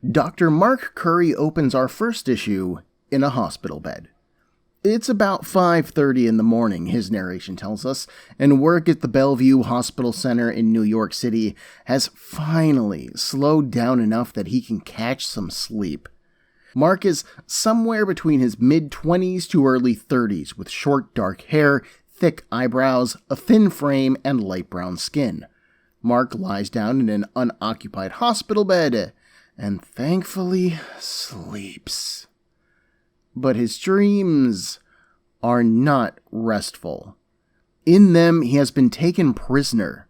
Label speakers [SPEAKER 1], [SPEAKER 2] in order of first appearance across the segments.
[SPEAKER 1] Dr. Mark Curry opens our first issue in a hospital bed. It's about 5:30 in the morning, his narration tells us, and work at the Bellevue Hospital Center in New York City has finally slowed down enough that he can catch some sleep. Mark is somewhere between his mid-20s to early 30s, with short dark hair, thick eyebrows, a thin frame, and light brown skin. Mark lies down in an unoccupied hospital bed, and thankfully sleeps. But his dreams are not restful. In them, he has been taken prisoner.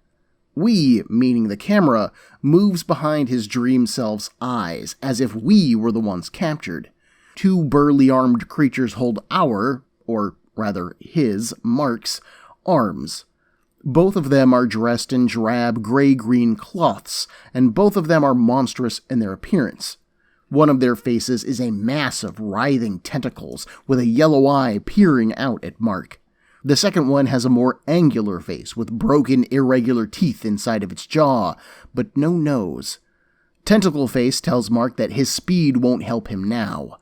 [SPEAKER 1] We, meaning the camera, moves behind his dream self's eyes, as if we were the ones captured. Two burly armed creatures hold our, or rather his, Mark's, arms. Both of them are dressed in drab gray-green cloths, and both of them are monstrous in their appearance. One of their faces is a mass of writhing tentacles, with a yellow eye peering out at Mark. The second one has a more angular face, with broken, irregular teeth inside of its jaw, but no nose. Tentacle Face tells Mark that his speed won't help him now.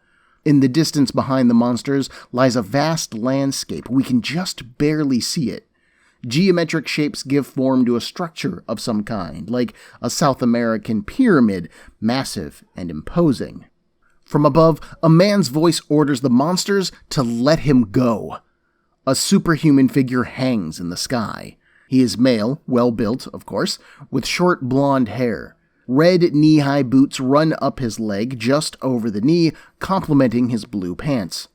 [SPEAKER 1] In the distance behind the monsters lies a vast landscape. We can just barely see it. Geometric shapes give form to a structure of some kind, like a South American pyramid, massive and imposing. From above, a man's voice orders the monsters to let him go. A superhuman figure hangs in the sky. He is male, well-built, of course, with short blonde hair. Red knee-high boots run up his leg just over the knee, complementing his blue pants.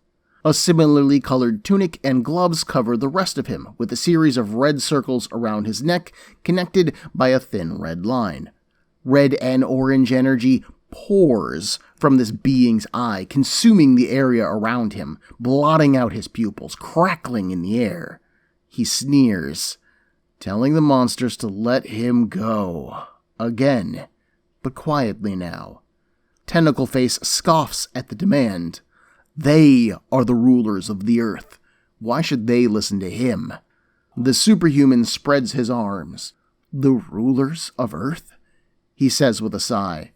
[SPEAKER 1] A similarly colored tunic and gloves cover the rest of him, with a series of red circles around his neck connected by a thin red line. Red and orange energy pours from this being's eye, consuming the area around him, blotting out his pupils, crackling in the air. He sneers, telling the monsters to let him go. Again, but quietly now. Tentacle Face scoffs at the demand. They are the rulers of the earth. Why should they listen to him? The superhuman spreads his arms. The rulers of earth? He says with a sigh.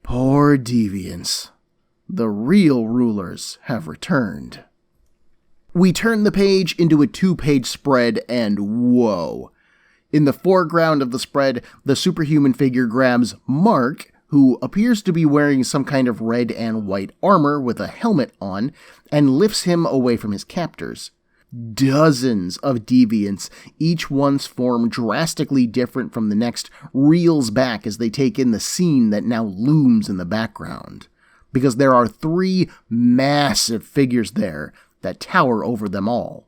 [SPEAKER 1] Poor deviants. The real rulers have returned. We turn the page into a 2-page spread, and whoa. In the foreground of the spread, the superhuman figure grabs Mark, who appears to be wearing some kind of red and white armor with a helmet on, and lifts him away from his captors. Dozens of deviants, each one's form drastically different from the next, reels back as they take in the scene that now looms in the background. Because there are 3 massive figures there that tower over them all.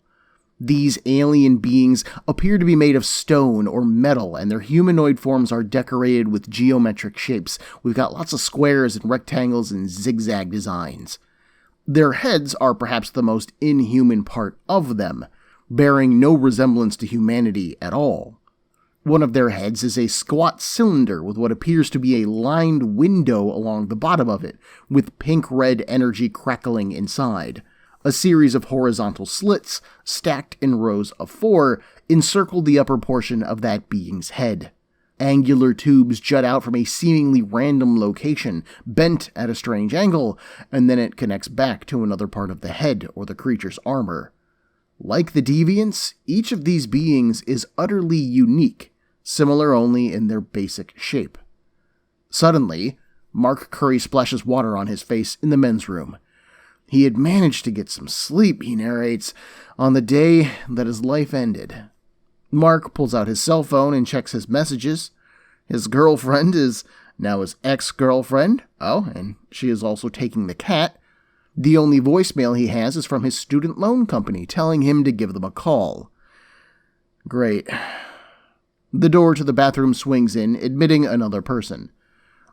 [SPEAKER 1] These alien beings appear to be made of stone or metal, and their humanoid forms are decorated with geometric shapes. We've got lots of squares and rectangles and zigzag designs. Their heads are perhaps the most inhuman part of them, bearing no resemblance to humanity at all. One of their heads is a squat cylinder with what appears to be a lined window along the bottom of it, with pink-red energy crackling inside. A series of horizontal slits, stacked in rows of 4, encircle the upper portion of that being's head. Angular tubes jut out from a seemingly random location, bent at a strange angle, and then it connects back to another part of the head or the creature's armor. Like the deviants, each of these beings is utterly unique, similar only in their basic shape. Suddenly, Mark Curry splashes water on his face in the men's room. He had managed to get some sleep, he narrates, on the day that his life ended. Mark pulls out his cell phone and checks his messages. His girlfriend is now his ex-girlfriend. Oh, and she is also taking the cat. The only voicemail he has is from his student loan company, telling him to give them a call. Great. The door to the bathroom swings in, admitting another person.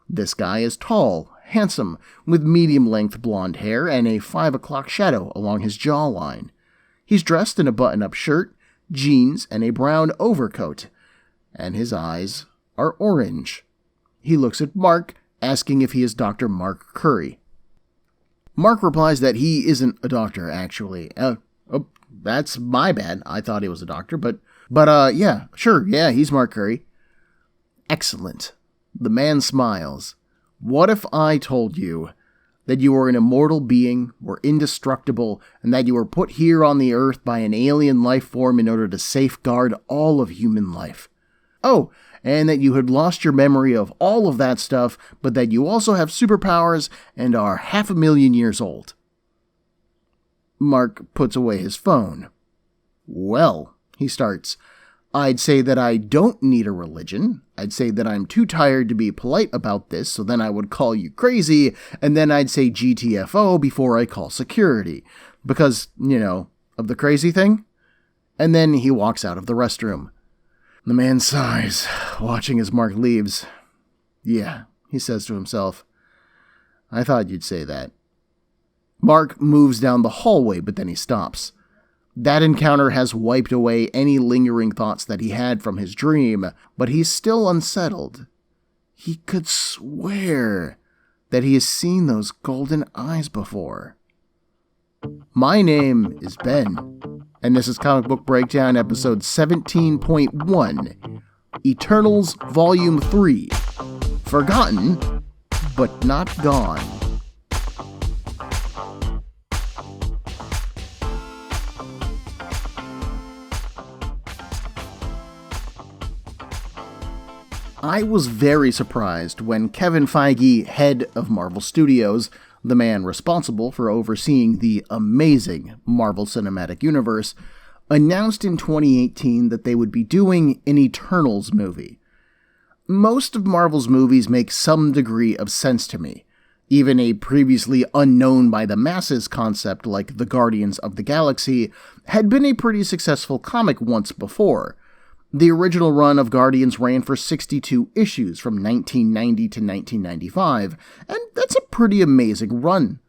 [SPEAKER 1] This guy is tall, handsome, with medium-length blonde hair and a 5 o'clock shadow along his jawline. He's dressed in a button-up shirt, jeans, and a brown overcoat, and his eyes are orange. He looks at Mark, asking if he is Dr. Mark Curry. Mark replies that he isn't a doctor, actually. That's my bad. I thought he was a doctor, but yeah, sure, yeah, he's Mark Curry. Excellent. The man smiles. What if I told you that you were an immortal being, were indestructible, and that you were put here on the earth by an alien life form in order to safeguard all of human life? Oh, and that you had lost your memory of all of that stuff, but that you also have superpowers and are 500,000 years old. Mark puts away his phone. Well, he starts, I'd say that I don't need a religion. I'd say that I'm too tired to be polite about this, so then I would call you crazy, and then I'd say GTFO before I call security. Because, of the crazy thing? And then he walks out of the restroom. The man sighs, watching as Mark leaves. Yeah, he says to himself. I thought you'd say that. Mark moves down the hallway, but then he stops. That encounter has wiped away any lingering thoughts that he had from his dream, but he's still unsettled. He could swear that he has seen those golden eyes before. My name is Ben, and this is Comic Book Breakdown episode 17.1, Eternals Volume 3, Forgotten, but Not Gone. I was very surprised when Kevin Feige, head of Marvel Studios, the man responsible for overseeing the amazing Marvel Cinematic Universe, announced in 2018 that they would be doing an Eternals movie. Most of Marvel's movies make some degree of sense to me. Even a previously unknown by the masses concept like the Guardians of the Galaxy had been a pretty successful comic once before. The original run of Guardians ran for 62 issues from 1990 to 1995, and that's a pretty amazing run.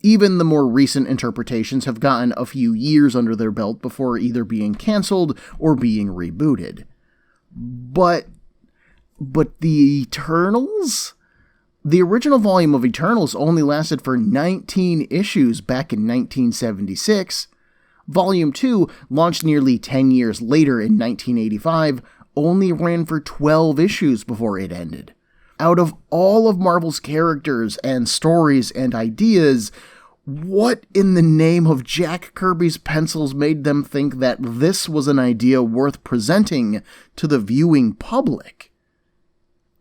[SPEAKER 1] Even the more recent interpretations have gotten a few years under their belt before either being cancelled or being rebooted. But the Eternals? The original volume of Eternals only lasted for 19 issues back in 1976. Volume 2, launched nearly 10 years later in 1985, only ran for 12 issues before it ended. Out of all of Marvel's characters and stories and ideas, what in the name of Jack Kirby's pencils made them think that this was an idea worth presenting to the viewing public?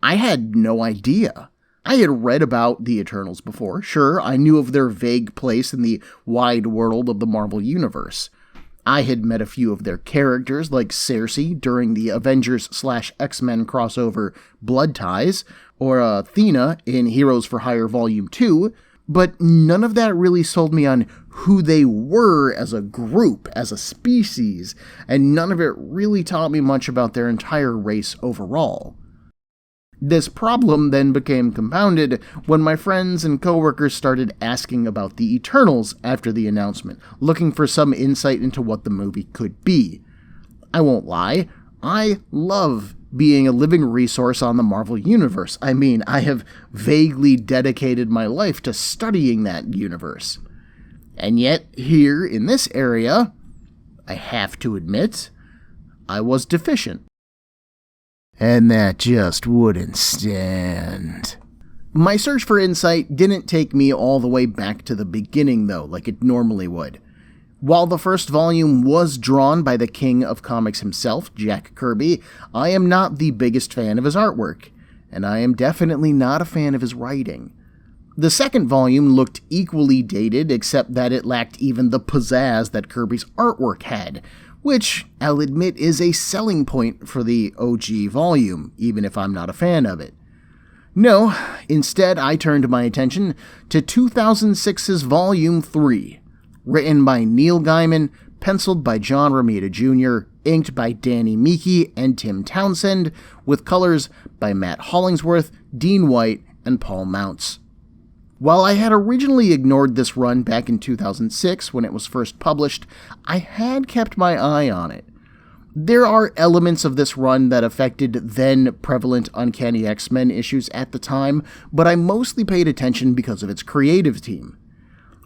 [SPEAKER 1] I had no idea. I had read about the Eternals before. Sure, I knew of their vague place in the wide world of the Marvel Universe. I had met a few of their characters, like Cersei during the Avengers/X-Men crossover Blood Ties, or Athena in Heroes for Hire Volume 2, but none of that really sold me on who they were as a group, as a species, and none of it really taught me much about their entire race overall. This problem then became compounded when my friends and coworkers started asking about the Eternals after the announcement, looking for some insight into what the movie could be. I won't lie, I love being a living resource on the Marvel Universe. I mean, I have vaguely dedicated my life to studying that universe. And yet, here in this area, I have to admit, I was deficient. And that just wouldn't stand. My search for insight didn't take me all the way back to the beginning, though, like it normally would. While the first volume was drawn by the king of comics himself, Jack Kirby, I am not the biggest fan of his artwork, and I am definitely not a fan of his writing. The second volume looked equally dated, except that it lacked even the pizzazz that Kirby's artwork had, which, I'll admit, is a selling point for the OG volume, even if I'm not a fan of it. No, instead I turned my attention to 2006's Volume 3, written by Neil Gaiman, penciled by John Romita Jr., inked by Danny Miki and Tim Townsend, with colors by Matt Hollingsworth, Dean White, and Paul Mounts. While I had originally ignored this run back in 2006 when it was first published, I had kept my eye on it. There are elements of this run that affected then prevalent Uncanny X-Men issues at the time, but I mostly paid attention because of its creative team.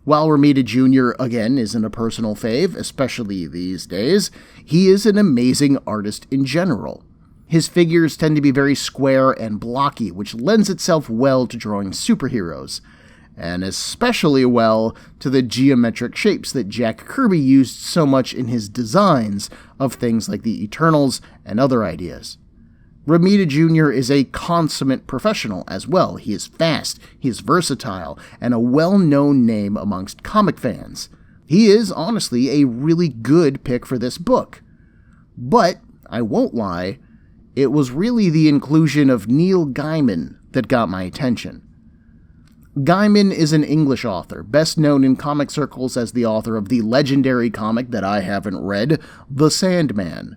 [SPEAKER 1] While Romita Jr., again, isn't a personal fave, especially these days, he is an amazing artist in general. His figures tend to be very square and blocky, which lends itself well to drawing superheroes, and especially well to the geometric shapes that Jack Kirby used so much in his designs of things like the Eternals and other ideas. Romita Jr. is a consummate professional as well. He is fast, he is versatile, and a well-known name amongst comic fans. He is, honestly, a really good pick for this book. But, I won't lie, it was really the inclusion of Neil Gaiman that got my attention. Gaiman is an English author, best known in comic circles as the author of the legendary comic that I haven't read, The Sandman.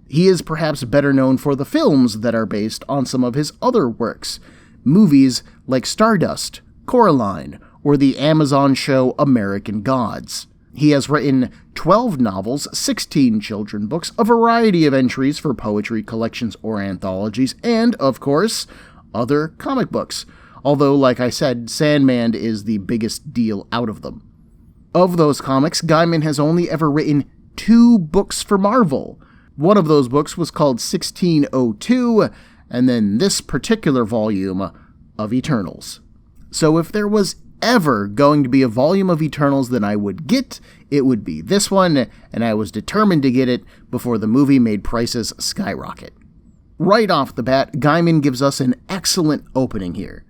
[SPEAKER 1] He is perhaps better known for the films that are based on some of his other works, movies like Stardust, Coraline, or the Amazon show American Gods. He has written 12 novels, 16 children's books, a variety of entries for poetry collections or anthologies, and, of course, other comic books. Although, like I said, Sandman is the biggest deal out of them. Of those comics, Gaiman has only ever written 2 books for Marvel. One of those books was called 1602, and then this particular volume of Eternals. So if there was ever going to be a volume of Eternals that I would get, it would be this one, and I was determined to get it before the movie made prices skyrocket. Right off the bat, Gaiman gives us an excellent opening here.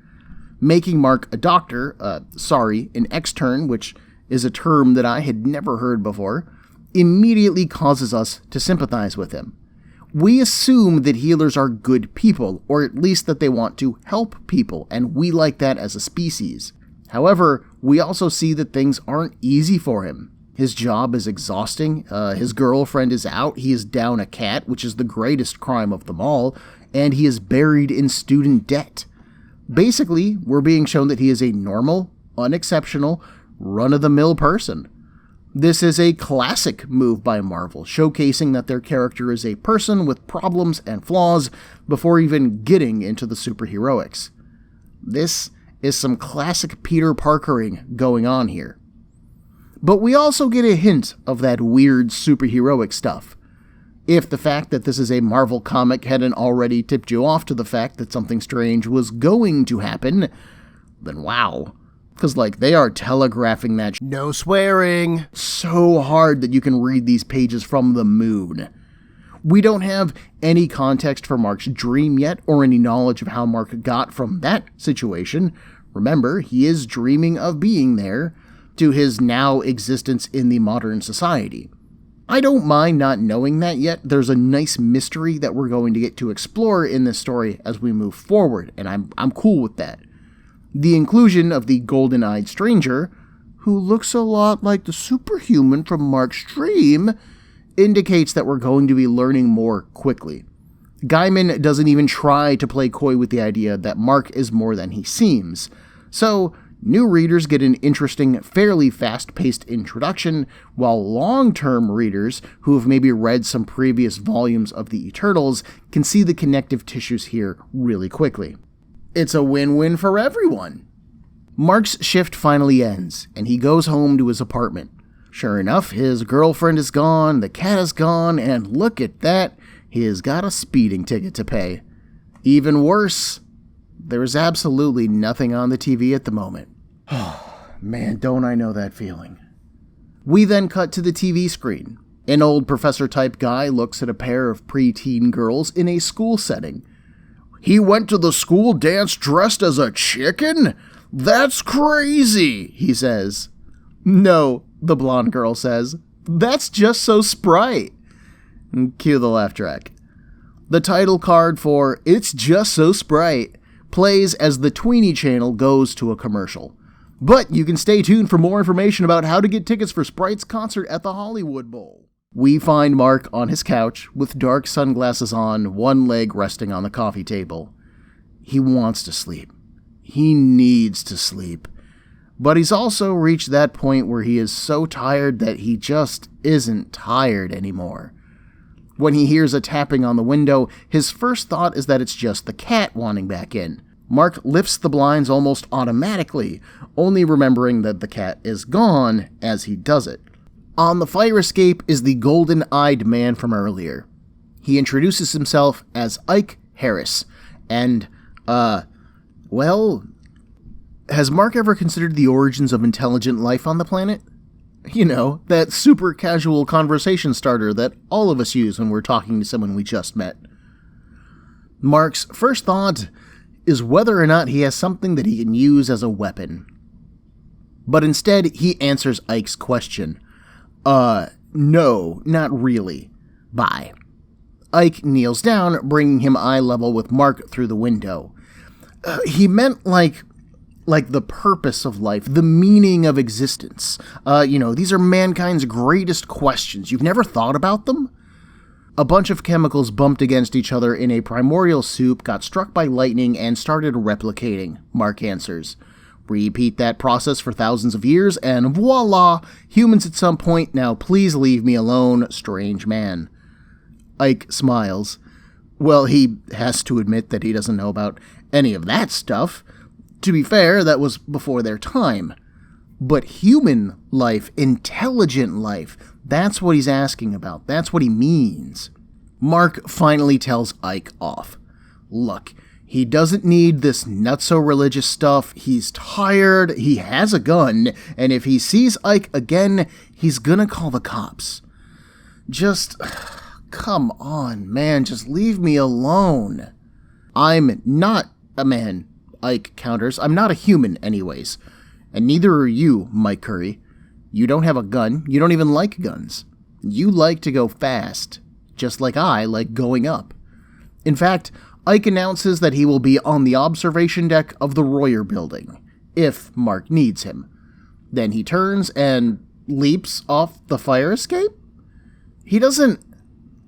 [SPEAKER 1] Making Mark a doctor, an extern, which is a term that I had never heard before, immediately causes us to sympathize with him. We assume that healers are good people, or at least that they want to help people, and we like that as a species. However, we also see that things aren't easy for him. His job is exhausting, his girlfriend is out, he is down a cat, which is the greatest crime of them all, and he is buried in student debt. Basically, we're being shown that he is a normal, unexceptional, run-of-the-mill person. This is a classic move by Marvel, showcasing that their character is a person with problems and flaws before even getting into the superheroics. This is some classic Peter Parkering going on here. But we also get a hint of that weird superheroic stuff. If the fact that this is a Marvel comic hadn't already tipped you off to the fact that something strange was going to happen, then wow. Because, they are telegraphing that no swearing so hard that you can read these pages from the moon. We don't have any context for Mark's dream yet, or any knowledge of how Mark got from that situation. Remember, he is dreaming of being there, to his now existence in the modern society. I don't mind not knowing that yet. There's a nice mystery that we're going to get to explore in this story as we move forward, and I'm cool with that. The inclusion of the golden-eyed stranger, who looks a lot like the superhuman from Mark's dream, indicates that we're going to be learning more quickly. Gaiman doesn't even try to play coy with the idea that Mark is more than he seems, so new readers get an interesting, fairly fast-paced introduction, while long-term readers who have maybe read some previous volumes of the Eternals can see the connective tissues here really quickly. It's a win-win for everyone. Mark's shift finally ends, and he goes home to his apartment. Sure enough, his girlfriend is gone, the cat is gone, and look at that, he has got a speeding ticket to pay. Even worse, there is absolutely nothing on the TV at the moment. Oh, man, don't I know that feeling. We then cut to the TV screen. An old professor-type guy looks at a pair of preteen girls in a school setting. "He went to the school dance dressed as a chicken? That's crazy," he says. "No," the blonde girl says. "That's just so Sprite." And cue the laugh track. The title card for It's Just So Sprite plays as the Tweenie channel goes to a commercial. But you can stay tuned for more information about how to get tickets for Sprite's concert at the Hollywood Bowl. We find Mark on his couch with dark sunglasses on, one leg resting on the coffee table. He wants to sleep. He needs to sleep. But he's also reached that point where he is so tired that he just isn't tired anymore. When he hears a tapping on the window, his first thought is that it's just the cat wanting back in. Mark lifts the blinds almost automatically, only remembering that the cat is gone as he does it. On the fire escape is the golden-eyed man from earlier. He introduces himself as Ike Harris, and, well, has Mark ever considered the origins of intelligent life on the planet? You know, that super casual conversation starter that all of us use when we're talking to someone we just met. Mark's first thought is whether or not he has something that he can use as a weapon. But instead, he answers Ike's question. No, not really. Bye. Ike kneels down, bringing him eye level with Mark through the window. He meant like the purpose of life, the meaning of existence. These are mankind's greatest questions. You've never thought about them? A bunch of chemicals bumped against each other in a primordial soup, got struck by lightning, and started replicating, Mark answers. Repeat that process for thousands of years, and voila, humans at some point. Now please leave me alone, strange man. Ike smiles. Well, he has to admit that he doesn't know about any of that stuff. To be fair, that was before their time. But human life, intelligent life, that's what he's asking about. That's what he means. Mark finally tells Ike off. Look, he doesn't need this nutso-religious stuff. He's tired, he has a gun, and if he sees Ike again, he's gonna call the cops. Just, come on, man, just leave me alone. I'm not a man, Ike counters. I'm not a human anyways. And neither are you, Mike Curry. You don't have a gun. You don't even like guns. You like to go fast, just like I like going up. In fact, Ike announces that he will be on the observation deck of the Royer building, if Mark needs him. Then he turns and leaps off the fire escape? He doesn't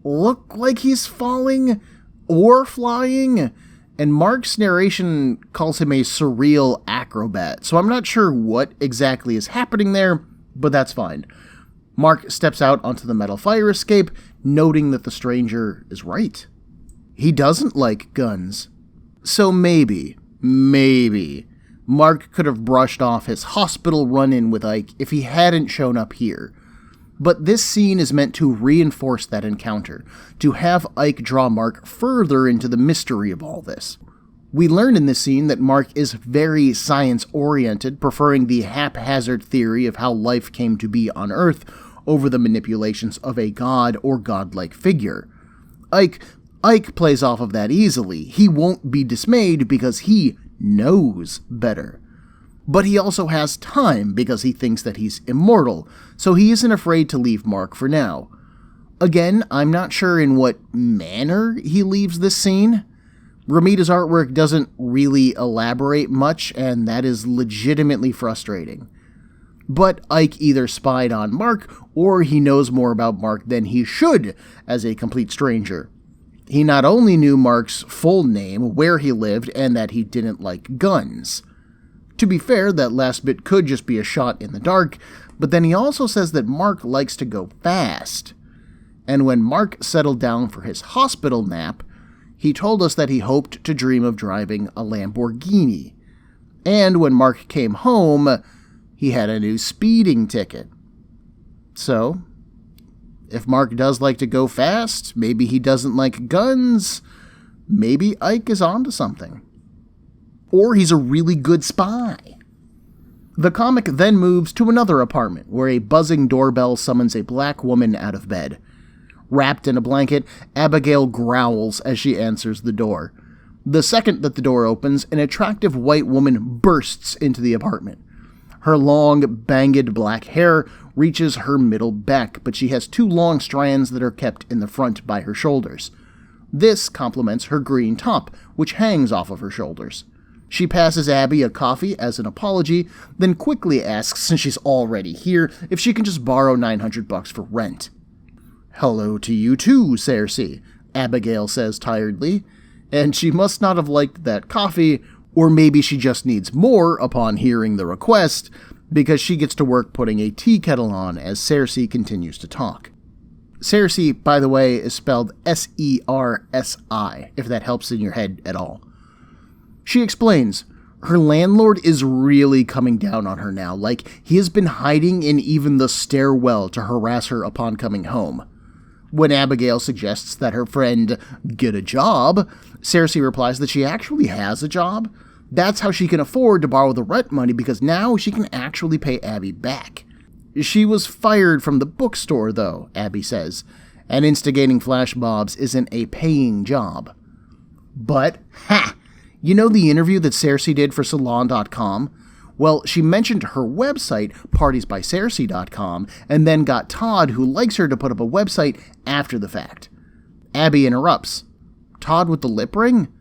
[SPEAKER 1] look like he's falling or flying, and Mark's narration calls him a surreal acrobat, so I'm not sure what exactly is happening there, but that's fine. Mark steps out onto the metal fire escape, noting that the stranger is right. He doesn't like guns. So maybe, Mark could have brushed off his hospital run-in with Ike if he hadn't shown up here. But this scene is meant to reinforce that encounter, to have Ike draw Mark further into the mystery of all this. We learn in this scene that Mark is very science-oriented, preferring the haphazard theory of how life came to be on Earth over the manipulations of a god or godlike figure. Ike plays off of that easily. He won't be dismayed because he knows better. But he also has time because he thinks that he's immortal, so he isn't afraid to leave Mark for now. Again, I'm not sure in what manner he leaves this scene. Romita's artwork doesn't really elaborate much, and that is legitimately frustrating. But Ike either spied on Mark, or he knows more about Mark than he should as a complete stranger. He not only knew Mark's full name, where he lived, and that he didn't like guns. To be fair, that last bit could just be a shot in the dark, but then he also says that Mark likes to go fast. And when Mark settled down for his hospital nap, he told us that he hoped to dream of driving a Lamborghini. And when Mark came home, he had a new speeding ticket. So, if Mark does like to go fast, maybe he doesn't like guns, maybe Ike is onto something. Or he's a really good spy. The comic then moves to another apartment, where a buzzing doorbell summons a black woman out of bed. Wrapped in a blanket, Abigail growls as she answers the door. The second that the door opens, an attractive white woman bursts into the apartment. Her long, banged black hair reaches her middle back, but she has two long strands that are kept in the front by her shoulders. This complements her green top, which hangs off of her shoulders. She passes Abby a coffee as an apology, then quickly asks, since she's already here, if she can just borrow $900 for rent. "Hello to you too, Cersei," Abigail says tiredly, and she must not have liked that coffee, or maybe she just needs more upon hearing the request, because she gets to work putting a tea kettle on as Cersei continues to talk. Cersei, by the way, is spelled S-E-R-S-I, if that helps in your head at all. She explains, her landlord is really coming down on her now, like he has been hiding in even the stairwell to harass her upon coming home. When Abigail suggests that her friend get a job, Cersei replies that she actually has a job. That's how she can afford to borrow the rent money, because now she can actually pay Abby back. She was fired from the bookstore, though, Abby says, and instigating flash mobs isn't a paying job. But, you know the interview that Cersei did for Salon.com? Well, she mentioned her website, partiesbycersei.com, and then got Todd, who likes her, to put up a website after the fact. Abby interrupts. Todd with the lip ring?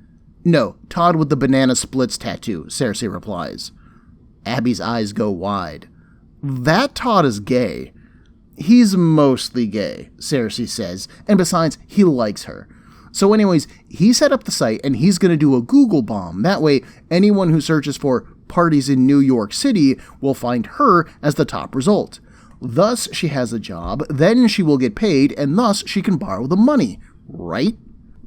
[SPEAKER 1] No, Todd with the banana splits tattoo, Cersei replies. Abby's eyes go wide. That Todd is gay. He's mostly gay, Cersei says, and besides, he likes her. So anyways, he set up the site and he's going to do a Google bomb. That way, anyone who searches for parties in New York City will find her as the top result. Thus, she has a job, then she will get paid, and thus she can borrow the money, right?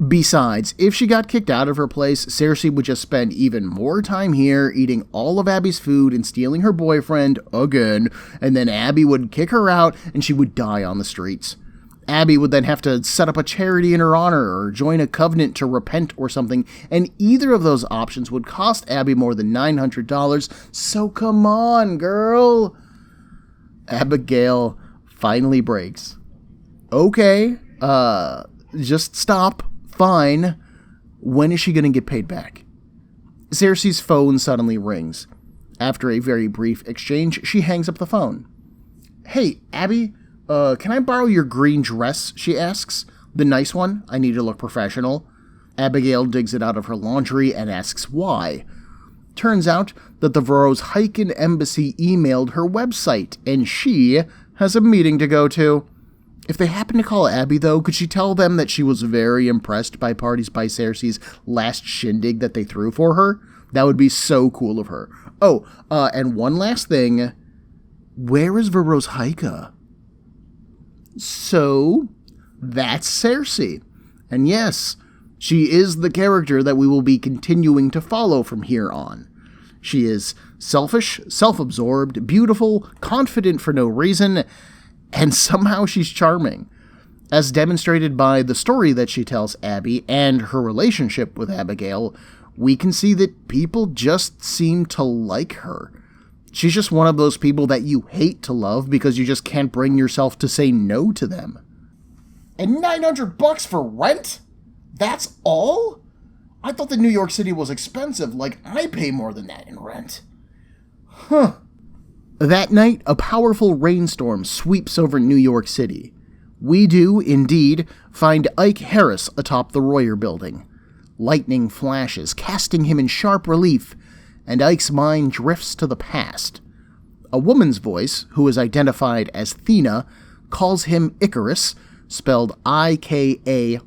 [SPEAKER 1] Besides, if she got kicked out of her place, Cersei would just spend even more time here, eating all of Abby's food and stealing her boyfriend, again, and then Abby would kick her out and she would die on the streets. Abby would then have to set up a charity in her honor or join a covenant to repent or something, and either of those options would cost Abby more than $900, so come on, girl! Abigail finally breaks. Okay, just stop. Fine. When is she going to get paid back? Cersei's phone suddenly rings. After a very brief exchange, she hangs up the phone. Hey, Abby, can I borrow your green dress? She asks. The nice one? I need to look professional. Abigail digs it out of her laundry and asks why. Turns out that the Voroshiken embassy emailed her website, and she has a meeting to go to. If they happen to call Abby, though, could she tell them that she was very impressed by Parties by Cersei's last shindig that they threw for her? That would be so cool of her. Oh, and one last thing. Where is Voroshiken? So, that's Cersei. And yes, she is the character that we will be continuing to follow from here on. She is selfish, self-absorbed, beautiful, confident for no reason, and somehow she's charming. As demonstrated by the story that she tells Abby and her relationship with Abigail, we can see that people just seem to like her. She's just one of those people that you hate to love because you just can't bring yourself to say no to them. And $900 for rent? That's all? I thought that New York City was expensive, like I pay more than that in rent. Huh. That night, a powerful rainstorm sweeps over New York City. We do, indeed, find Ike Harris atop the Royer building. Lightning flashes, casting him in sharp relief, and Ike's mind drifts to the past. A woman's voice, who is identified as Thena, calls him Icarus, spelled Ikaris,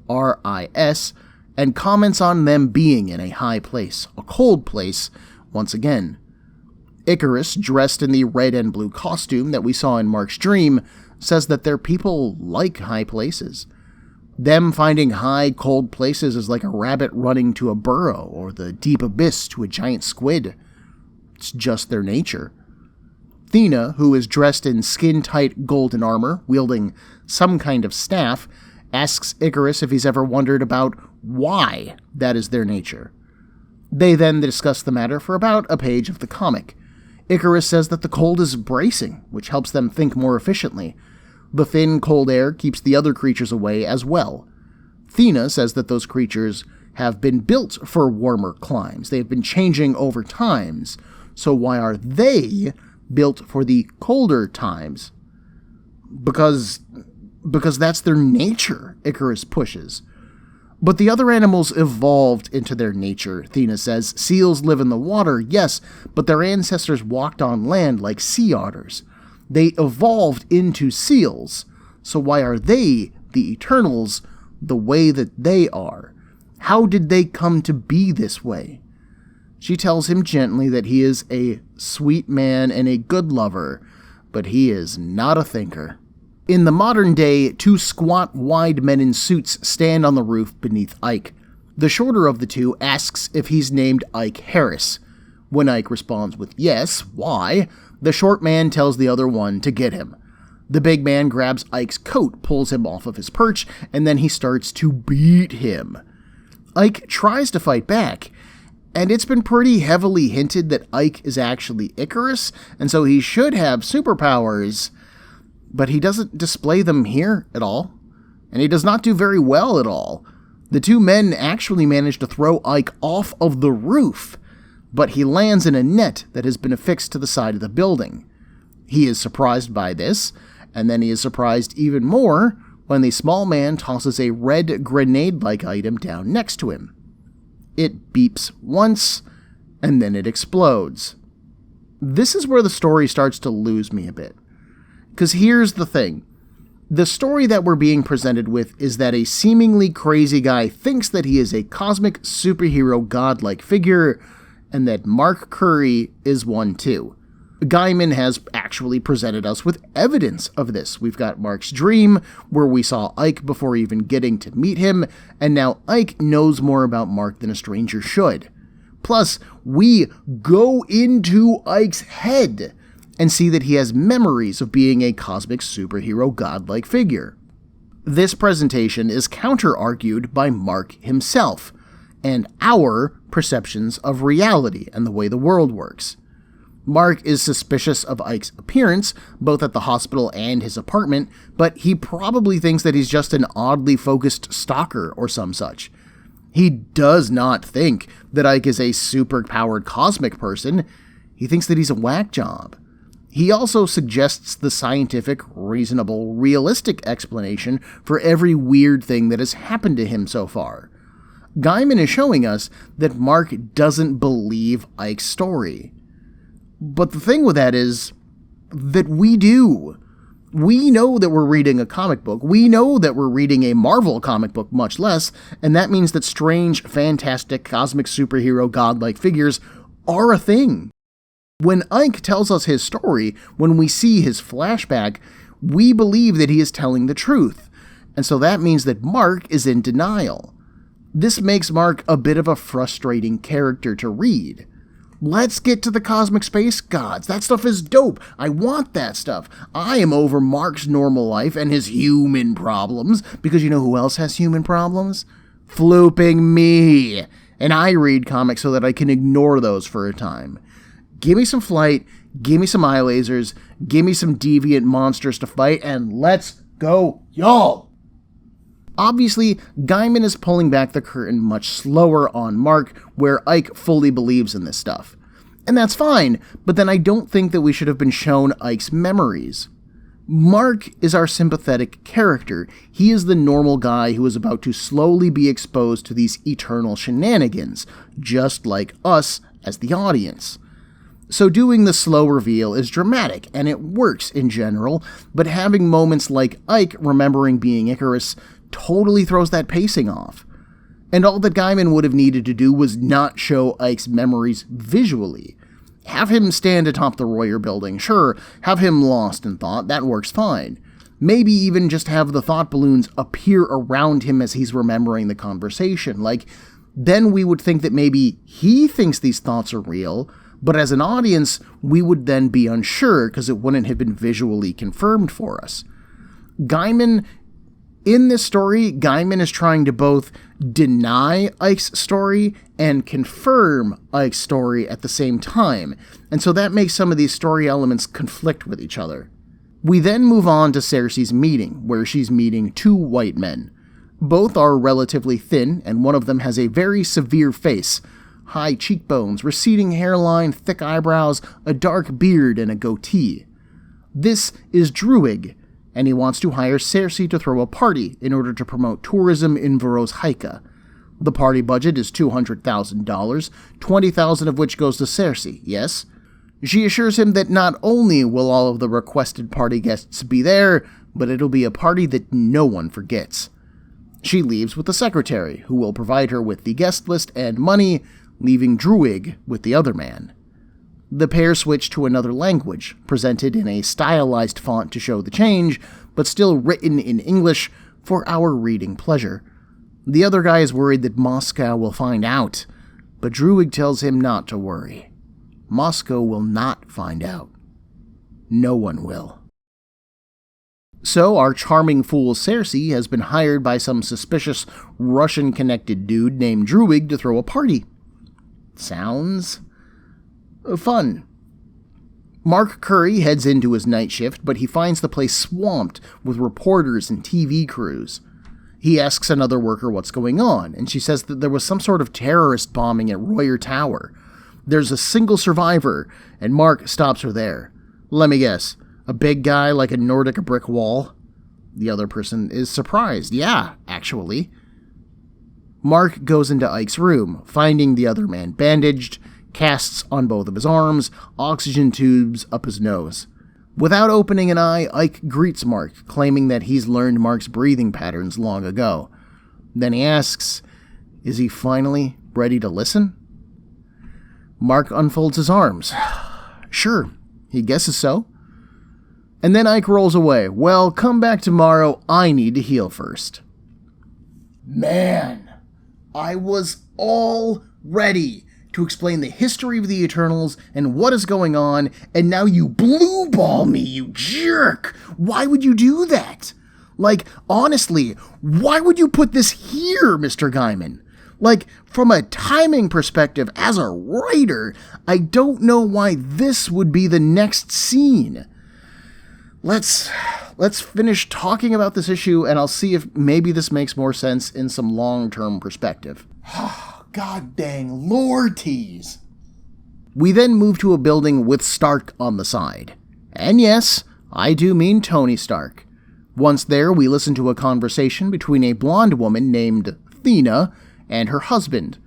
[SPEAKER 1] and comments on them being in a high place, a cold place, once again. Icarus, dressed in the red and blue costume that we saw in Mark's dream, says that their people like high places. Them finding high, cold places is like a rabbit running to a burrow or the deep abyss to a giant squid. It's just their nature. Thena, who is dressed in skin-tight golden armor, wielding some kind of staff, asks Icarus if he's ever wondered about why that is their nature. They then discuss the matter for about a page of the comic. Icarus says that the cold is bracing, which helps them think more efficiently. The thin, cold air keeps the other creatures away as well. Thena says that those creatures have been built for warmer climes. They have been changing over times. So why are they built for the colder times? Because that's their nature, Icarus pushes. But the other animals evolved into their nature, Thena says. Seals live in the water, yes, but their ancestors walked on land like sea otters. They evolved into seals, so why are they, the Eternals, the way that they are? How did they come to be this way? She tells him gently that he is a sweet man and a good lover, but he is not a thinker. In the modern day, two squat, wide men in suits stand on the roof beneath Ike. The shorter of the two asks if he's named Ike Harris. When Ike responds with yes, why, the short man tells the other one to get him. The big man grabs Ike's coat, pulls him off of his perch, and then he starts to beat him. Ike tries to fight back, and it's been pretty heavily hinted that Ike is actually Icarus, and so he should have superpowers, but he doesn't display them here at all, and he does not do very well at all. The two men actually manage to throw Ike off of the roof, but he lands in a net that has been affixed to the side of the building. He is surprised by this, and then he is surprised even more when the small man tosses a red grenade-like item down next to him. It beeps once, and then it explodes. This is where the story starts to lose me a bit. Because here's the thing. The story that we're being presented with is that a seemingly crazy guy thinks that he is a cosmic superhero godlike figure, and that Mark Curry is one too. Gaiman has actually presented us with evidence of this. We've got Mark's dream, where we saw Ike before even getting to meet him, and now Ike knows more about Mark than a stranger should. Plus, we go into Ike's head and see that he has memories of being a cosmic superhero godlike figure. This presentation is counter-argued by Mark himself, and our perceptions of reality and the way the world works. Mark is suspicious of Ike's appearance, both at the hospital and his apartment, but he probably thinks that he's just an oddly focused stalker or some such. He does not think that Ike is a super-powered cosmic person. He thinks that he's a whack job. He also suggests the scientific, reasonable, realistic explanation for every weird thing that has happened to him so far. Gaiman is showing us that Mark doesn't believe Ike's story. But the thing with that is that we do. We know that we're reading a comic book. We know that we're reading a Marvel comic book, much less, and that means that strange, fantastic, cosmic superhero godlike figures are a thing. When Ike tells us his story, when we see his flashback, we believe that he is telling the truth, and so that means that Mark is in denial. This makes Mark a bit of a frustrating character to read. Let's get to the cosmic space gods. That stuff is dope. I want that stuff. I am over Mark's normal life and his human problems, because you know who else has human problems? Flooping me. And I read comics so that I can ignore those for a time. Give me some flight, give me some eye lasers, give me some deviant monsters to fight, and let's go, y'all! Obviously, Gaiman is pulling back the curtain much slower on Mark, where Ike fully believes in this stuff. And that's fine, but then I don't think that we should have been shown Ike's memories. Mark is our sympathetic character. He is the normal guy who is about to slowly be exposed to these eternal shenanigans, just like us as the audience. So doing the slow reveal is dramatic, and it works in general, but having moments like Ike remembering being Icarus totally throws that pacing off. And all that Gaiman would have needed to do was not show Ike's memories visually. Have him stand atop the Royer building, sure, have him lost in thought, that works fine. Maybe even just have the thought balloons appear around him as he's remembering the conversation. Then we would think that maybe he thinks these thoughts are real, but as an audience, we would then be unsure because it wouldn't have been visually confirmed for us. In this story, Gaiman is trying to both deny Ike's story and confirm Ike's story at the same time, and so that makes some of these story elements conflict with each other. We then move on to Cersei's meeting, where she's meeting two white men. Both are relatively thin, and one of them has a very severe face, high cheekbones, receding hairline, thick eyebrows, a dark beard, and a goatee. This is Druig, and he wants to hire Cersei to throw a party in order to promote tourism in Vorosheika. The party budget is $200,000, $20,000 of which goes to Cersei, yes? She assures him that not only will all of the requested party guests be there, but it'll be a party that no one forgets. She leaves with the secretary, who will provide her with the guest list and money, leaving Druig with the other man. The pair switch to another language, presented in a stylized font to show the change, but still written in English for our reading pleasure. The other guy is worried that Moscow will find out, but Druig tells him not to worry. Moscow will not find out. No one will. So our charming fool Cersei has been hired by some suspicious Russian-connected dude named Druig to throw a party. Sounds fun. Mark Curry heads into his night shift, but he finds the place swamped with reporters and TV crews. He asks another worker what's going on, and she says that there was some sort of terrorist bombing at Royer Tower. There's a single survivor, and Mark stops her there. Let me guess, a big guy like a Nordic brick wall? The other person is surprised. Yeah, actually. Mark goes into Ike's room, finding the other man bandaged, casts on both of his arms, oxygen tubes up his nose. Without opening an eye, Ike greets Mark, claiming that he's learned Mark's breathing patterns long ago. Then he asks, is he finally ready to listen? Mark unfolds his arms. Sure, he guesses so. And then Ike rolls away. Well, come back tomorrow, I need to heal first. Man, I was all ready to explain the history of the Eternals and what is going on, and now you blue ball me, you jerk! Why would you do that? Like, honestly, why would you put this here, Mr. Gaiman? Like, from a timing perspective, as a writer, I don't know why this would be the next scene. Let's finish talking about this issue, and I'll see if maybe this makes more sense in some long-term perspective. God dang lorties. We then move to a building with Stark on the side. And yes, I do mean Tony Stark. Once there, we listen to a conversation between a blonde woman named Thena and her husband.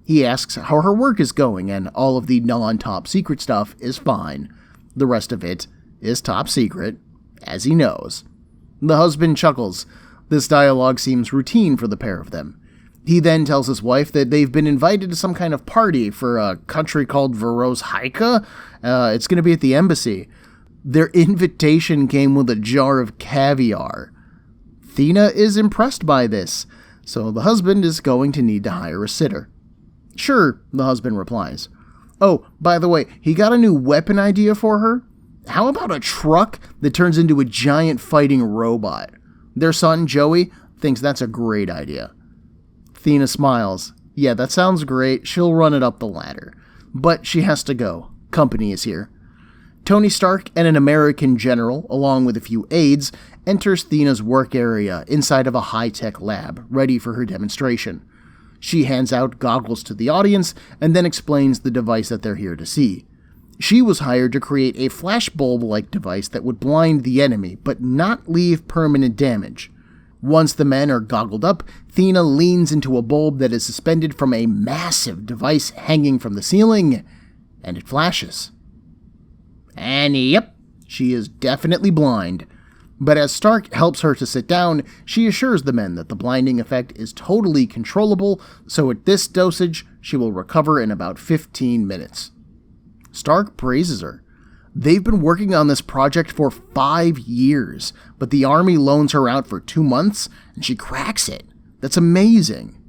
[SPEAKER 1] He asks how her work is going, and all of the non-top secret stuff is fine. The rest of it is top secret, as he knows. The husband chuckles. This dialogue seems routine for the pair of them. He then tells his wife that they've been invited to some kind of party for a country called Veros Haika. It's going to be at the embassy. Their invitation came with a jar of caviar. Thena is impressed by this, so the husband is going to need to hire a sitter. Sure, the husband replies. Oh, by the way, he got a new weapon idea for her. How about a truck that turns into a giant fighting robot? Their son, Joey, thinks that's a great idea. Thena smiles. Yeah, that sounds great. She'll run it up the ladder. But she has to go. Company is here. Tony Stark and an American general, along with a few aides, enters Thena's work area inside of a high-tech lab, ready for her demonstration. She hands out goggles to the audience and then explains the device that they're here to see. She was hired to create a flashbulb-like device that would blind the enemy, but not leave permanent damage. Once the men are goggled up, Thena leans into a bulb that is suspended from a massive device hanging from the ceiling, and it flashes. And yep, she is definitely blind. But as Stark helps her to sit down, she assures the men that the blinding effect is totally controllable, so at this dosage, she will recover in about 15 minutes. Stark praises her. They've been working on this project for 5 years, but the army loans her out for 2 months, and she cracks it. That's amazing.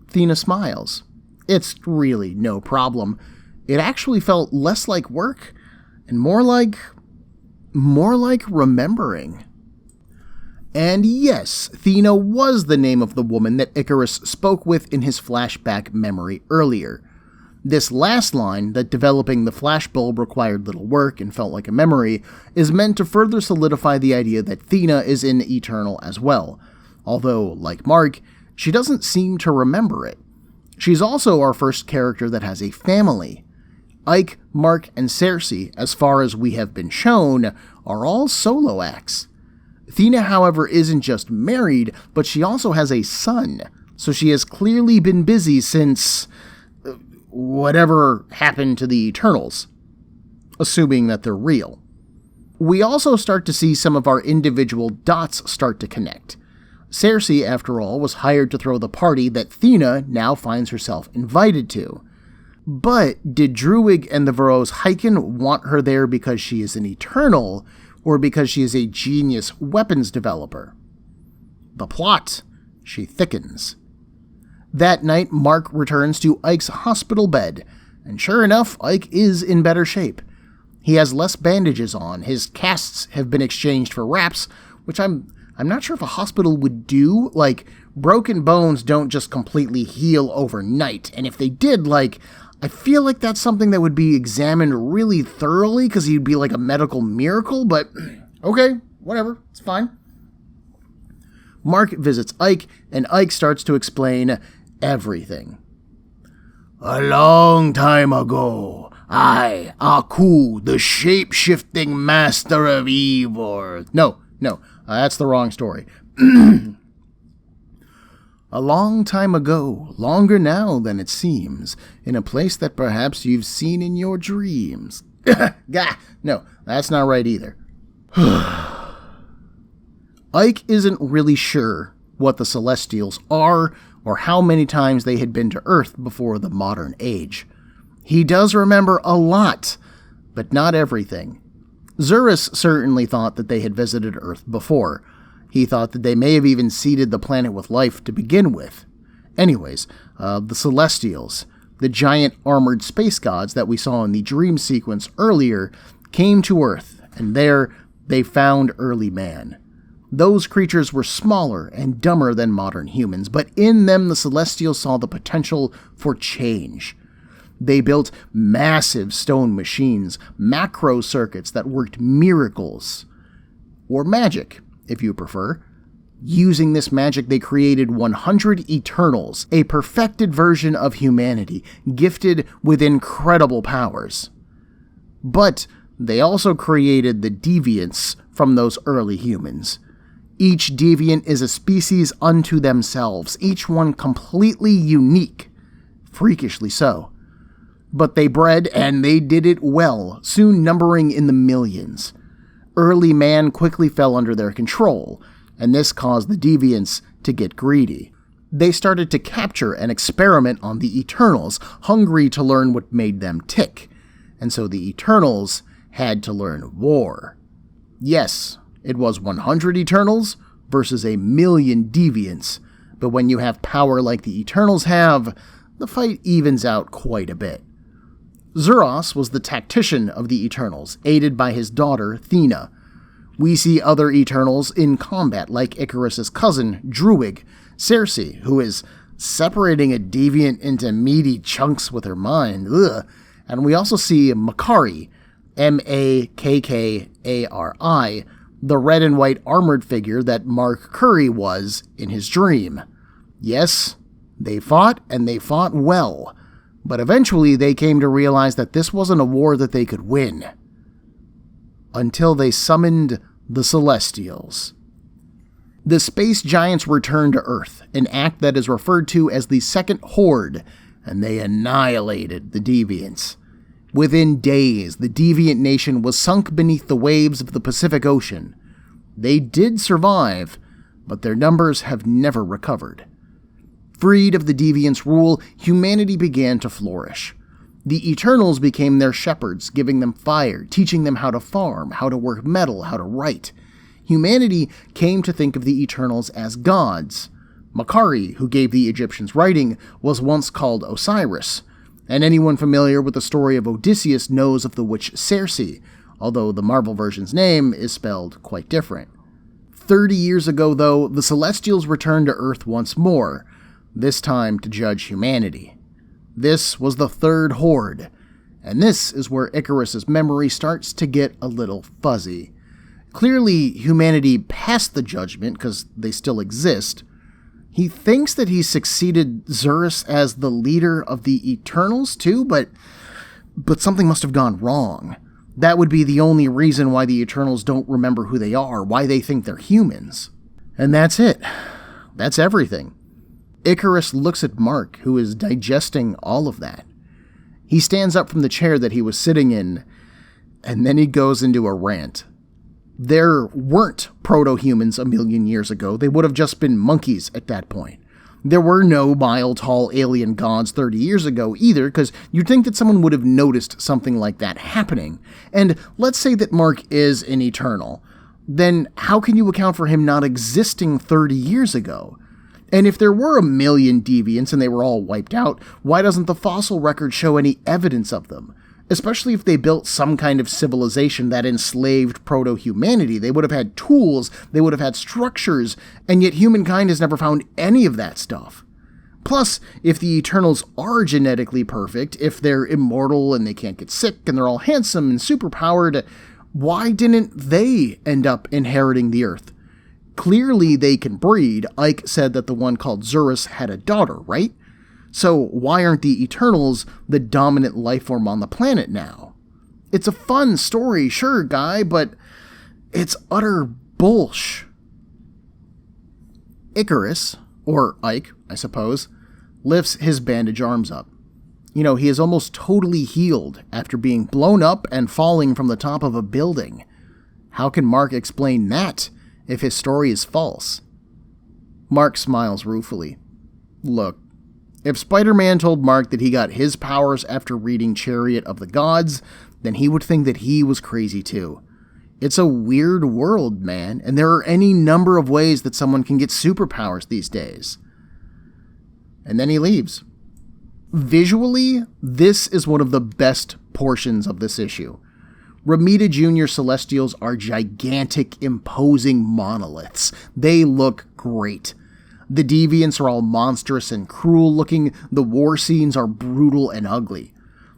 [SPEAKER 1] Thena smiles. It's really no problem. It actually felt less like work, and more like remembering. And yes, Thena was the name of the woman that Icarus spoke with in his flashback memory earlier. This last line, that developing the flashbulb required little work and felt like a memory, is meant to further solidify the idea that Thena is in Eternal as well, although, like Mark, she doesn't seem to remember it. She's also our first character that has a family. Ike, Mark, and Cersei, as far as we have been shown, are all solo acts. Thena, however, isn't just married, but she also has a son, so she has clearly been busy since whatever happened to the Eternals, assuming that they're real. We also start to see some of our individual dots start to connect. Cersei, after all, was hired to throw the party that Thena now finds herself invited to. But did Druig and the Veros Hyken want her there because she is an Eternal, or because she is a genius weapons developer? The plot, she thickens. That night, Mark returns to Ike's hospital bed, and sure enough, Ike is in better shape. He has less bandages on. His casts have been exchanged for wraps, which I'm not sure if a hospital would do. Like, broken bones don't just completely heal overnight. And if they did, like, I feel like that's something that would be examined really thoroughly because he'd be like a medical miracle, but okay, whatever, it's fine. Mark visits Ike, and Ike starts to explain everything. A long time ago, I, Aku, the shape-shifting master of evil. No, that's the wrong story. A long time ago, longer now than it seems, in a place that perhaps you've seen in your dreams. No, that's not right either. Ike isn't really sure what the Celestials are or how many times they had been to Earth before the modern age. He does remember a lot, but not everything. Zurus certainly thought that they had visited Earth before. He thought that they may have even seeded the planet with life to begin with. Anyways, the Celestials, the giant armored space gods that we saw in the dream sequence earlier, came to Earth, and there they found early man. Those creatures were smaller and dumber than modern humans, but in them the Celestials saw the potential for change. They built massive stone machines, macro circuits that worked miracles. Or magic, if you prefer. Using this magic, they created 100 Eternals, a perfected version of humanity, gifted with incredible powers. But they also created the deviants from those early humans. Each deviant is a species unto themselves, each one completely unique, freakishly so. But they bred, and they did it well, soon numbering in the millions. Early man quickly fell under their control, and this caused the deviants to get greedy. They started to capture and experiment on the Eternals, hungry to learn what made them tick. And so the Eternals had to learn war. Yes, it was 100 Eternals versus 1,000,000 deviants, but when you have power like the Eternals have, the fight evens out quite a bit. Zuros was the tactician of the Eternals, aided by his daughter, Thena. We see other Eternals in combat, like Icarus's cousin, Druig, Cersei, who is separating a deviant into meaty chunks with her mind. Ugh. And we also see Makari, Makkari, the red and white armored figure that Mark Curry was in his dream. Yes, they fought, and they fought well. But eventually they came to realize that this wasn't a war that they could win. Until they summoned the Celestials. The space giants returned to Earth, an act that is referred to as the Second Horde, and they annihilated the deviants. Within days, the deviant nation was sunk beneath the waves of the Pacific Ocean. They did survive, but their numbers have never recovered. Freed of the deviants' rule, humanity began to flourish. The Eternals became their shepherds, giving them fire, teaching them how to farm, how to work metal, how to write. Humanity came to think of the Eternals as gods. Makkari, who gave the Egyptians writing, was once called Osiris, and anyone familiar with the story of Odysseus knows of the witch Circe, although the Marvel version's name is spelled quite different. 30 years ago, though, the Celestials returned to Earth once more, this time to judge humanity. This was the Third Horde, and this is where Icarus's memory starts to get a little fuzzy. Clearly, humanity passed the judgment, because they still exist. He thinks that he succeeded Zurus as the leader of the Eternals too, but something must have gone wrong. That would be the only reason why the Eternals don't remember who they are, why they think they're humans. And that's it. That's everything. Icarus looks at Mark, who is digesting all of that. He stands up from the chair that he was sitting in, and then he goes into a rant. There weren't proto-humans 1,000,000 years ago. They would have just been monkeys at that point. There were no mile-tall alien gods 30 years ago either, because you'd think that someone would have noticed something like that happening. And let's say that Mark is an Eternal. Then how can you account for him not existing 30 years ago? And if there were 1,000,000 deviants and they were all wiped out, why doesn't the fossil record show any evidence of them? Especially if they built some kind of civilization that enslaved proto-humanity. They would have had tools, they would have had structures, and yet humankind has never found any of that stuff. Plus, if the Eternals are genetically perfect, if they're immortal and they can't get sick and they're all handsome and superpowered, why didn't they end up inheriting the Earth? Clearly they can breed. Ike said that the one called Zurus had a daughter, right? So why aren't the Eternals the dominant life form on the planet now? It's a fun story, sure, guy, but it's utter bullsh. Icarus, or Ike, I suppose, lifts his bandage arms up. You know, he is almost totally healed after being blown up and falling from the top of a building. How can Mark explain that if his story is false? Mark smiles ruefully. Look, if Spider-Man told Mark that he got his powers after reading Chariot of the Gods, then he would think that he was crazy too. It's a weird world, man, and there are any number of ways that someone can get superpowers these days. And then he leaves. Visually, this is one of the best portions of this issue. Romita Jr. Celestials are gigantic, imposing monoliths. They look great. The deviants are all monstrous and cruel looking. The war scenes are brutal and ugly.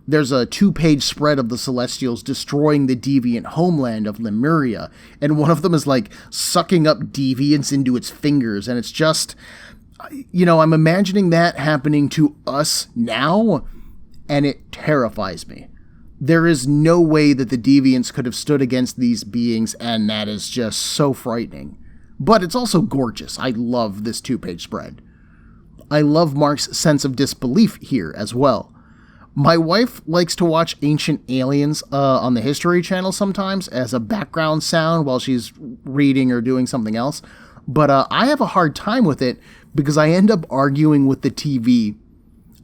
[SPEAKER 1] There's a 2-page spread of the Celestials destroying the deviant homeland of Lemuria, and one of them is like sucking up deviants into its fingers, and it's just, you know, I'm imagining that happening to us now, and it terrifies me. There is no way that the deviants could have stood against these beings, and that is just so frightening. But it's also gorgeous. I love this 2-page spread. I love Mark's sense of disbelief here as well. My wife likes to watch Ancient Aliens on the History Channel sometimes as a background sound while she's reading or doing something else. But I have a hard time with it because I end up arguing with the TV.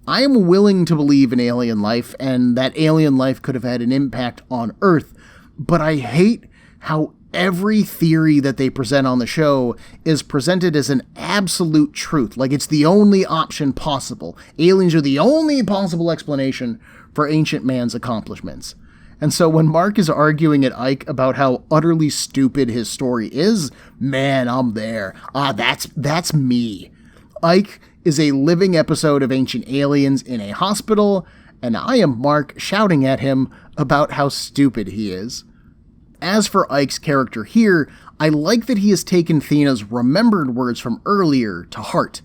[SPEAKER 1] I am willing to believe in alien life and that alien life could have had an impact on Earth, but I hate how every theory that they present on the show is presented as an absolute truth, like it's the only option possible. Aliens are the only possible explanation for ancient man's accomplishments. And so when Mark is arguing at Ike about how utterly stupid his story is, man, I'm there. That's me. Ike is a living episode of Ancient Aliens in a hospital, and I am Mark shouting at him about how stupid he is. As for Ike's character here, I like that he has taken Thena's remembered words from earlier to heart.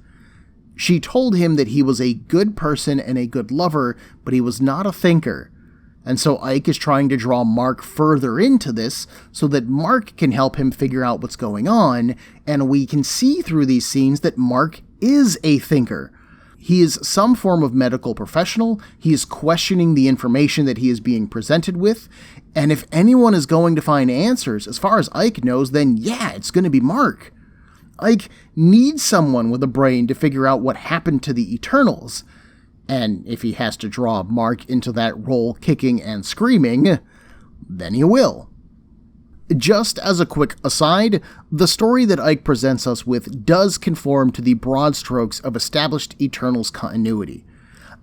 [SPEAKER 1] She told him that he was a good person and a good lover, but he was not a thinker. And so Ike is trying to draw Mark further into this so that Mark can help him figure out what's going on, and we can see through these scenes that Mark is a thinker. He is some form of medical professional, he is questioning the information that he is being presented with, and if anyone is going to find answers, as far as Ike knows, then yeah, it's going to be Mark. Ike needs someone with a brain to figure out what happened to the Eternals, and if he has to draw Mark into that role kicking and screaming, then he will. Just as a quick aside, the story that Ike presents us with does conform to the broad strokes of established Eternals continuity.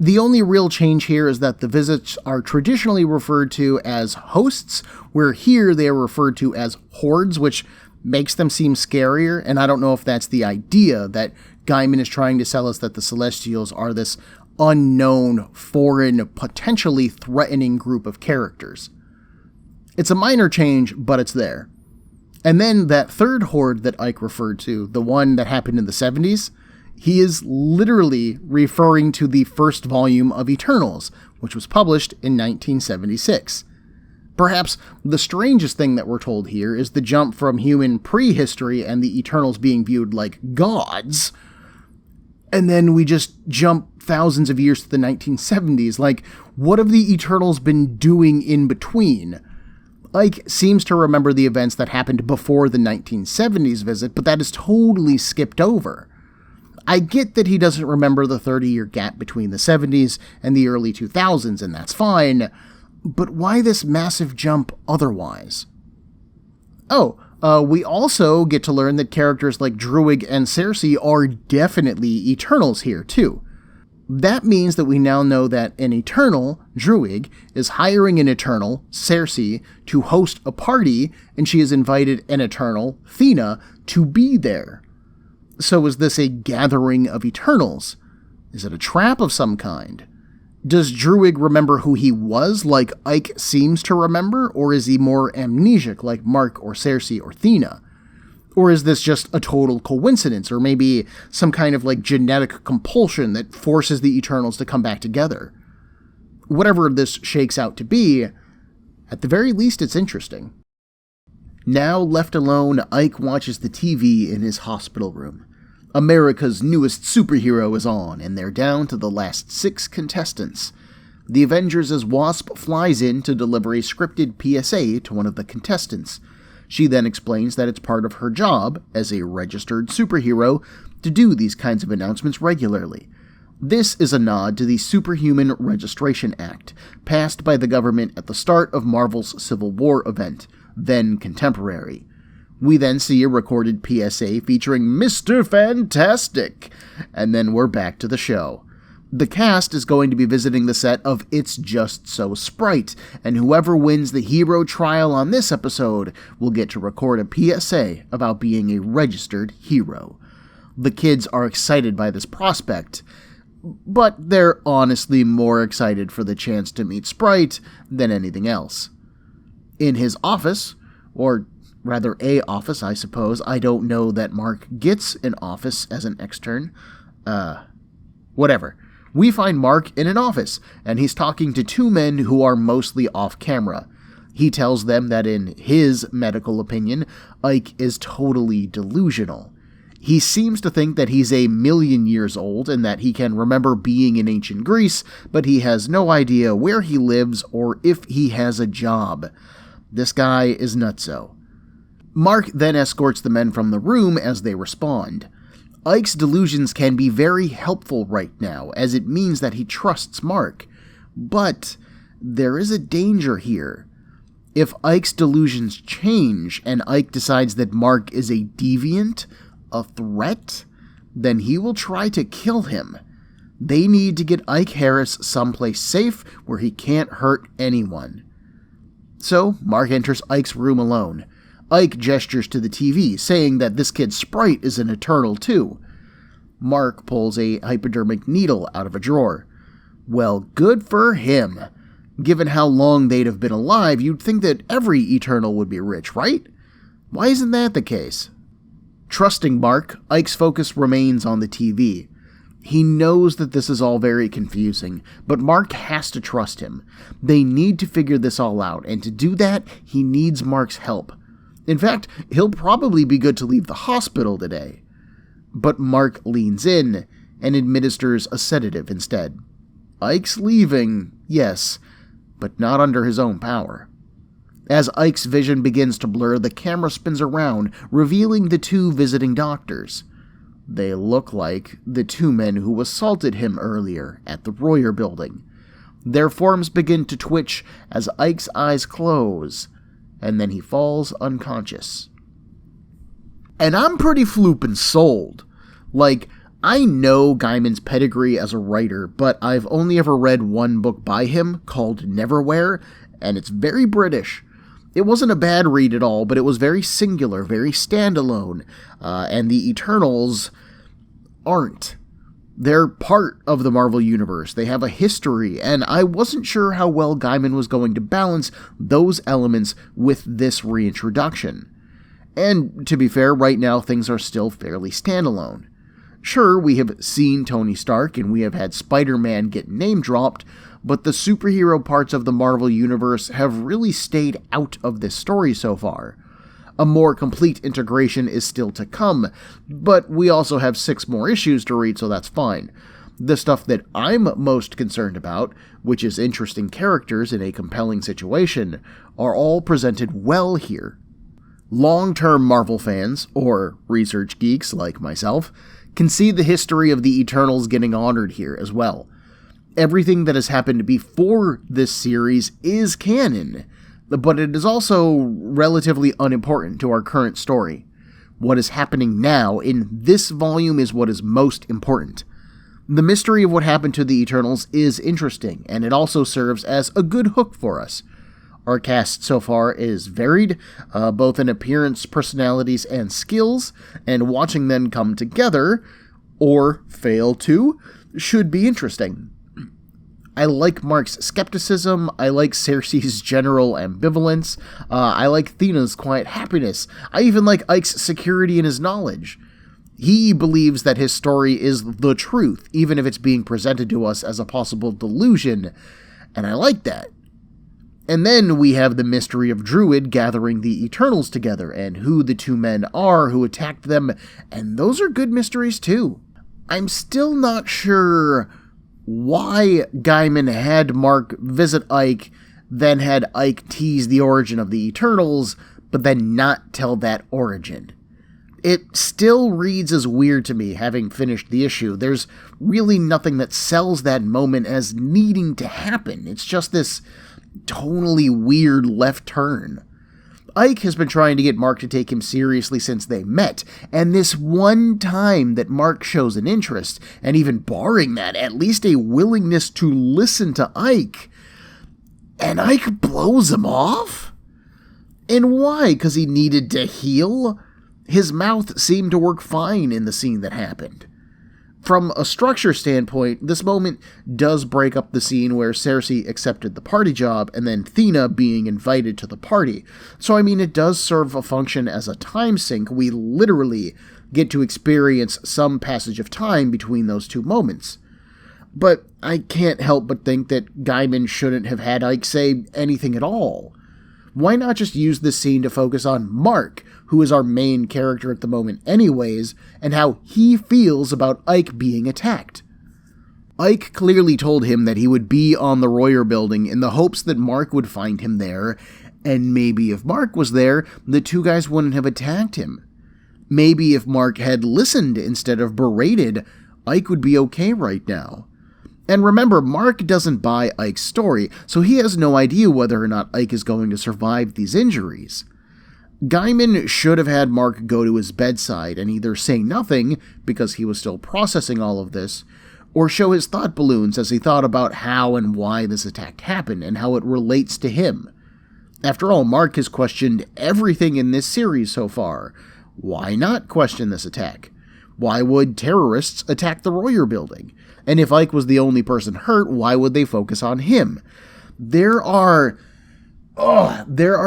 [SPEAKER 1] The only real change here is that the visits are traditionally referred to as hosts, where here they are referred to as hordes, which makes them seem scarier, and I don't know if that's the idea, that Gaiman is trying to sell us that the Celestials are this unknown, foreign, potentially threatening group of characters. It's a minor change, but it's there. And then that third horde that Ike referred to, the one that happened in the 70s, he is literally referring to the first volume of Eternals, which was published in 1976. Perhaps the strangest thing that we're told here is the jump from human prehistory and the Eternals being viewed like gods, and then we just jump thousands of years to the 1970s. Like, what have the Eternals been doing in between? Ike seems to remember the events that happened before the 1970s visit, but that is totally skipped over. I get that he doesn't remember the 30-year gap between the 70s and the early 2000s, and that's fine, but why this massive jump otherwise? We also get to learn that characters like Druig and Cersei are definitely Eternals here, too. That means that we now know that an Eternal, Druig, is hiring an Eternal, Cersei, to host a party, and she has invited an Eternal, Thena, to be there. So is this a gathering of Eternals? Is it a trap of some kind? Does Druig remember who he was, like Ike seems to remember, or is he more amnesic, like Mark or Cersei or Thena? Or is this just a total coincidence, or maybe some kind of genetic compulsion that forces the Eternals to come back together? Whatever this shakes out to be, at the very least it's interesting. Now left alone, Ike watches the TV in his hospital room. America's newest superhero is on, and they're down to the last 6 contestants. The Avengers' Wasp flies in to deliver a scripted PSA to one of the contestants. She then explains that it's part of her job, as a registered superhero, to do these kinds of announcements regularly. This is a nod to the Superhuman Registration Act, passed by the government at the start of Marvel's Civil War event, then contemporary. We then see a recorded PSA featuring Mr. Fantastic, and then we're back to the show. The cast is going to be visiting the set of It's Just So Sprite, and whoever wins the hero trial on this episode will get to record a PSA about being a registered hero. The kids are excited by this prospect, but they're honestly more excited for the chance to meet Sprite than anything else. In his office, or rather a office, I suppose. I don't know that Mark gets an office as an extern. Whatever. We find Mark in an office, and he's talking to 2 men who are mostly off camera. He tells them that in his medical opinion, Ike is totally delusional. He seems to think that he's a million years old and that he can remember being in ancient Greece, but he has no idea where he lives or if he has a job. This guy is nutso. Mark then escorts the men from the room as they respond. Ike's delusions can be very helpful right now, as it means that he trusts Mark. But there is a danger here. If Ike's delusions change and Ike decides that Mark is a deviant, a threat, then he will try to kill him. They need to get Ike Harris someplace safe where he can't hurt anyone. So Mark enters Ike's room alone. Ike gestures to the TV, saying that this kid Sprite is an Eternal too. Mark pulls a hypodermic needle out of a drawer. Well, good for him. Given how long they'd have been alive, you'd think that every Eternal would be rich, right? Why isn't that the case? Trusting Mark, Ike's focus remains on the TV. He knows that this is all very confusing, but Mark has to trust him. They need to figure this all out, and to do that, he needs Mark's help. In fact, he'll probably be good to leave the hospital today. But Mark leans in and administers a sedative instead. Ike's leaving, yes, but not under his own power. As Ike's vision begins to blur, the camera spins around, revealing the 2 visiting doctors. They look like the 2 men who assaulted him earlier at the Royer building. Their forms begin to twitch as Ike's eyes close, and then he falls unconscious. And I'm pretty floopin' sold. I know Gaiman's pedigree as a writer, but I've only ever read one book by him called Neverwhere, and it's very British. It wasn't a bad read at all, but it was very singular, very standalone, and the Eternals aren't. They're part of the Marvel Universe. They have a history, and I wasn't sure how well Gaiman was going to balance those elements with this reintroduction. And to be fair, right now things are still fairly standalone. Sure, we have seen Tony Stark and we have had Spider-Man get name-dropped, but the superhero parts of the Marvel Universe have really stayed out of this story so far. A more complete integration is still to come, but we also have 6 more issues to read, so that's fine. The stuff that I'm most concerned about, which is interesting characters in a compelling situation, are all presented well here. Long-term Marvel fans, or research geeks like myself, can see the history of the Eternals getting honored here as well. Everything that has happened before this series is canon, but it is also relatively unimportant to our current story. What is happening now in this volume is what is most important. The mystery of what happened to the Eternals is interesting, and it also serves as a good hook for us. Our cast so far is varied, both in appearance, personalities, and skills, and watching them come together, or fail to, should be interesting. I like Mark's skepticism, I like Cersei's general ambivalence, I like Thena's quiet happiness, I even like Ike's security in his knowledge. He believes that his story is the truth, even if it's being presented to us as a possible delusion, and I like that. And then we have the mystery of Druid gathering the Eternals together, and who the two men are who attacked them, and those are good mysteries too. I'm still not sure why Gaiman had Mark visit Ike, then had Ike tease the origin of the Eternals, but then not tell that origin. It still reads as weird to me, having finished the issue. There's really nothing that sells that moment as needing to happen. It's just this tonally weird left turn. Ike has been trying to get Mark to take him seriously since they met, and this one time that Mark shows an interest, and even barring that, at least a willingness to listen to Ike, and Ike blows him off? And why? Because he needed to heal? His mouth seemed to work fine in the scene that happened. From a structure standpoint, this moment does break up the scene where Cersei accepted the party job and then Thena being invited to the party. So, I mean, it does serve a function as a time sink. We literally get to experience some passage of time between those two moments. But I can't help but think that Gaiman shouldn't have had Ike say anything at all. Why not just use this scene to focus on Mark, who is our main character at the moment anyways, and how he feels about Ike being attacked? Ike clearly told him that he would be on the Royer building in the hopes that Mark would find him there, and maybe if Mark was there, the two guys wouldn't have attacked him. Maybe if Mark had listened instead of berated, Ike would be okay right now. And remember, Mark doesn't buy Ike's story, so he has no idea whether or not Ike is going to survive these injuries. Gaiman should have had Mark go to his bedside and either say nothing, because he was still processing all of this, or show his thought balloons as he thought about how and why this attack happened and how it relates to him. After all, Mark has questioned everything in this series so far. Why not question this attack? Why would terrorists attack the Royer building? And if Ike was the only person hurt, why would they focus on him? There are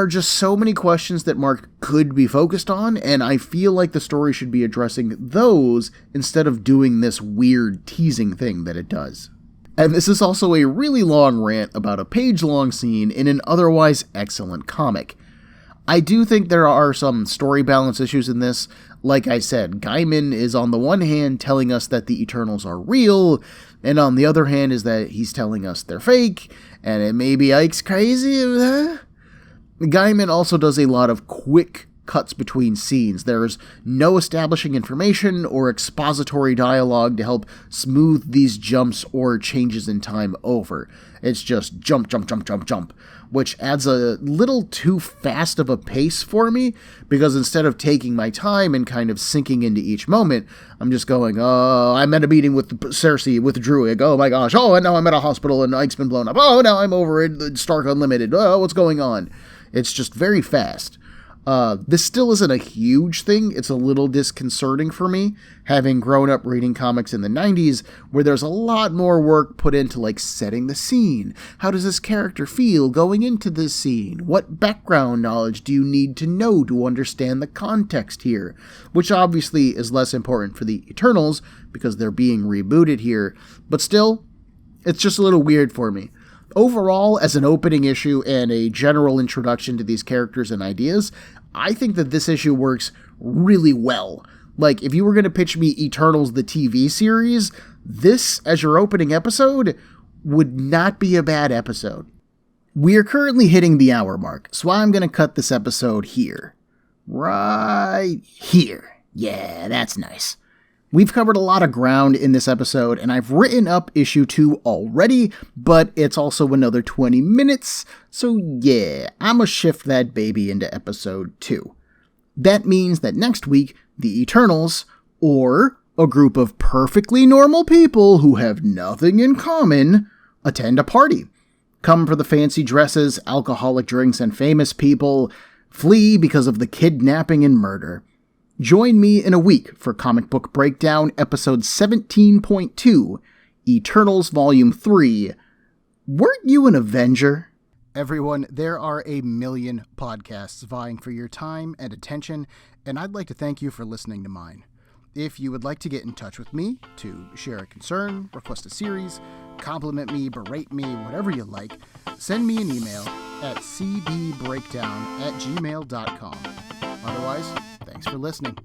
[SPEAKER 1] just so many questions that Mark could be focused on, and I feel like the story should be addressing those instead of doing this weird teasing thing that it does. And this is also a really long rant about a page-long scene in an otherwise excellent comic. I do think there are some story balance issues in this. Like I said, Gaiman is on the one hand telling us that the Eternals are real, and on the other hand is that he's telling us they're fake, and it may be Ike's crazy. Gaiman also does a lot of quick cuts between scenes. There's no establishing information or expository dialogue to help smooth these jumps or changes in time over. It's just jump, jump, jump, jump, jump, which adds a little too fast of a pace for me, because instead of taking my time and kind of sinking into each moment, I'm just going, oh, I'm at a meeting with Cersei, with Druid, oh my gosh, oh, and now I'm at a hospital and Ike's been blown up, oh, now I'm over at Stark Unlimited, oh, what's going on? It's just very fast. This still isn't a huge thing. It's a little disconcerting for me, having grown up reading comics in the 90s, where there's a lot more work put into, like, setting the scene. How does this character feel going into this scene? What background knowledge do you need to know to understand the context here? Which obviously is less important for the Eternals, because they're being rebooted here, but still, it's just a little weird for me. Overall, as an opening issue and a general introduction to these characters and ideas, I think that this issue works really well. Like, if you were going to pitch me Eternals the TV series, this, as your opening episode, would not be a bad episode. We are currently hitting the hour mark, so I'm going to cut this episode here. Right here. Yeah, that's nice. We've covered a lot of ground in this episode, and I've written up issue 2 already, but it's also another 20 minutes, so yeah, I'm gonna shift that baby into episode 2. That means that next week, the Eternals, or A group of perfectly normal people who have nothing in common attend a party, come for the fancy dresses, alcoholic drinks, and famous people, flee because of the kidnapping and murder. Join me in a week for Comic Book Breakdown, episode 17.2, Eternals Volume 3. Weren't you an Avenger? Everyone, there are a million podcasts vying for your time and attention, and I'd like to thank you for listening to mine. If you would like to get in touch with me, to share a concern, request a series, compliment me, berate me, whatever you like, send me an email at cbbreakdown@gmail.com. Otherwise, thanks for listening.